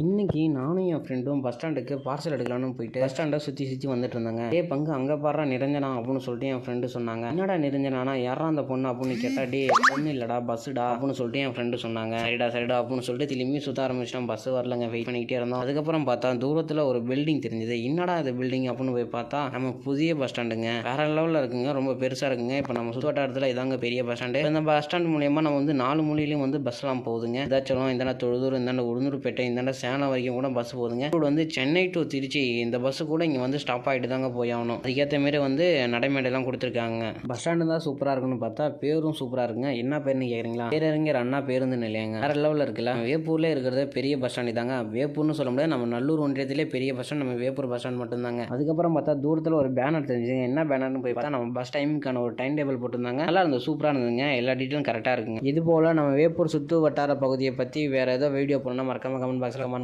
இன்னைக்கு நானும் என் ஃப்ரெண்டும் பஸ் ஸ்டாண்டுக்கு பார்சல் எடுக்கலாம்னு போயிட்டு பஸ் ஸ்டாண்டை சுற்றி வந்துட்டு இருந்தாங்க. பங்கு அங்கே பாடுறா நிரஞ்சனா அப்படின்னு சொல்லிட்டு என் ஃப்ரெண்டு சொன்னாங்க. என்னடா நிரஞ்சனா யாரா அந்த பொண்ணு அப்படின்னு கேட்டா, பொண்ணு இல்லடா பஸ்ஸுடா அப்படின்னு சொல்லிட்டு என் ஃப்ரெண்டு சொன்னாங்க. சரிடா அப்படின்னு சொல்லிட்டு திரும்பி சுத்த ஆரம்பிச்சிட்டோம். பஸ் வரலங்க, வெயிட் பண்ணிக்கிட்டே இருந்தோம். அதுக்கப்புறம் பார்த்தா தூரத்தில் ஒரு பில்டிங் தெரிஞ்சது. என்னடா அது பில்டிங் அப்படின்னு போய் பார்த்தா நம்ம புதிய பஸ் ஸ்டாண்டுங்க, வேற லெவலில் இருக்குங்க, ரொம்ப பெருசாக இருக்குங்க. இப்போ நம்ம சுற்று வட்டாரத்தில் இதாங்க பெரிய பஸ் ஸ்டாண்டு. இந்த பஸ் ஸ்டாண்ட் மூலியமா நம்ம வந்து 4 மூலையிலையும் வந்து பஸ்லாம் போகுதுங்க. இதாச்சலம், இந்தாண்ட தொழுதூர், இந்தாண்ட உளுந்தூர்பேட்டை, இந்தாண்ட சேலம் வரைக்கும் கூட பஸ் போகுதுங்க. வந்து சென்னை டு திருச்சி இந்த பஸ் கூட இங்கே வந்து ஸ்டாப் ஆகிட்டு தாங்க போய் ஆகணும். அதுக்கேற்ற மாரி வந்து நடைமேடைலாம் கொடுத்துருக்காங்க. பஸ் ஸ்டாண்டு தான் சூப்பராக இருக்குன்னு பார்த்தா பேரும் சூப்பராக இருக்குங்க. என்ன பேருன்னு கேட்குறீங்களா? பேரறிஞர் அண்ணா பேருந்து நிலையங்க, வேற லெவலில் இருக்குல்ல. வேப்பூர்ல இருக்கிறது பெரிய பஸ் ஸ்டாண்டு தாங்க. வேப்பூர்னு சொல்ல முடியாது, நம்ம நல்லூர் ஒன்றியத்திலே பெரிய பஸ் ஸ்டாண்ட் நம்ம வேப்பூர் பஸ் ஸ்டாண்ட் மட்டும்தாங்க. அதுக்கப்புறம் பார்த்தா தூரத்தில் ஒரு பேனர் தெரிஞ்சுங்க. என்ன பேனர்னு போய் பார்த்தா நம்ம பஸ் டைமுக்கான ஒரு டைம் டேபிள் போட்டிருந்தாங்க. நல்லா இருந்தது, சூப்பராக இருந்ததுங்க. எல்லா டீட்டெயிலும் கரெக்டாக இருக்குங்க. இது போல நம்ம வேப்பூர் சுற்று வட்டார பகுதியை பற்றி வேற ஏதோ வீடியோ போடணும்னா மறக்காம கமெண்ட் பாக்ஸில்